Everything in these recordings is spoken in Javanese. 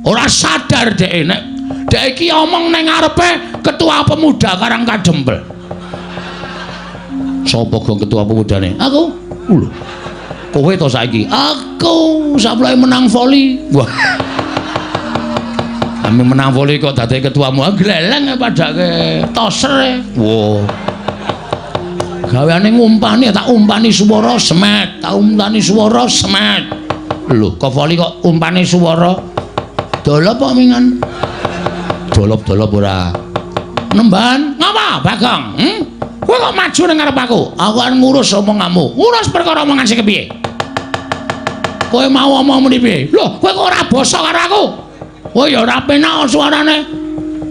Ora sadar dhek nek dhek iki omong ning ngarepe ketua pemuda Karangkadempel. Sapa gong ketua pemudane? Aku. Lho. Kowe to saiki? Aku saplai menang voli. Wah. Kami menang voli kok dadi ketuamu. Gleleng padake toser. Wo. Gaweane ngumpani tak umpani swara semet, tak umpani swara semet. Lho, kok voli kok umpani swara? Dolop kok mingan. Dolop-dolop ora. Nemban, ngapa, Bagong? Kowe kok maju ning ngarep aku? Aku kan ngurus omonganmu. Ngurus perkara omongan sing kepiye? Kowe mau omong muni piye? Lho, kowe kok ora basa karo aku? Oh ya ora penak suarane.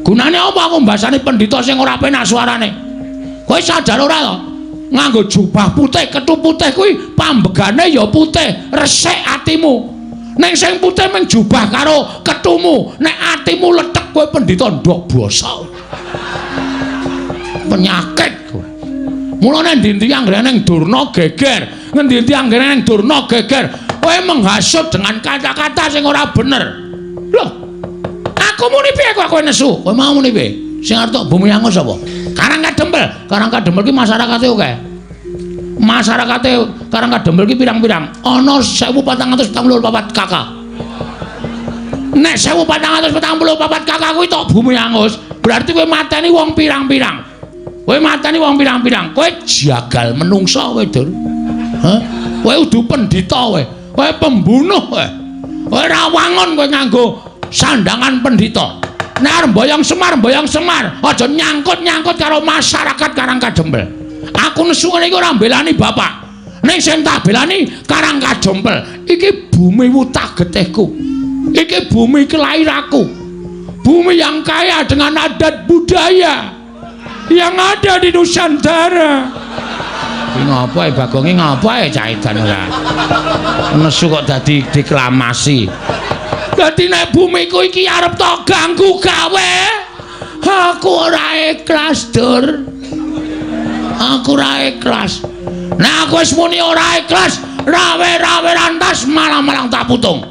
Gunane apa aku mbasani pendhita sing ora penak suarane? Kowe sadar ora to? Nganggo jubah putih, kethu putih kuwi pambegane ya putih, resik atimu. Ning sing putih mung jubah karo kethumu, nek atimu letek kowe pendhita ndok basa. Penyakit kowe. Mulane ndi-ndi anggere ning durna geger, ngendi-endi anggere ning durna geger, kowe menghasut dengan kata-kata sing ora bener. Loh, aku muni piye kok kowe nesu? Kowe mau muni piye? Sing arep bumi angus sapa? Karangkadempel. Karangkadempel ki masyarakate akeh. Masyarakate Karangkadempel ki pirang-pirang? Ana 1444 kakak. Nek 1444 kakak kuwi tok bumi angus, berarti kowe mateni wong pirang-pirang. Kowe mateni wong pirang-pirang. Kowe jagal menungso kowe, Dur. Hah? Kowe udu pendhita kowe. Kowe pembunuh kowe. Kowe ora wangun kowe nganggo sandangan pendhita. Nek arep mboyong Semar, aja nyangkut-nyangkut karo masyarakat Karangkadempel. Aku nesu ngene iki ora mbelani bapak. Ning sing tak belani Karangkadempel. Iki bumi wutah getihku. Iki bumi kelahiranku. Bumi yang kaya dengan adat budaya yang ada di Nusantara. Iki ngapa Bagong iki ngapa cah edan ora? Nesu kok dadi deklamasi. Dadi nek bumiku iki arep tok ganggu gawe, aku ora ikhlas, Dur. Aku ora ikhlas. Nek aku wis muni ora ikhlas, rawe-rawe rantas malang-malang tak putung.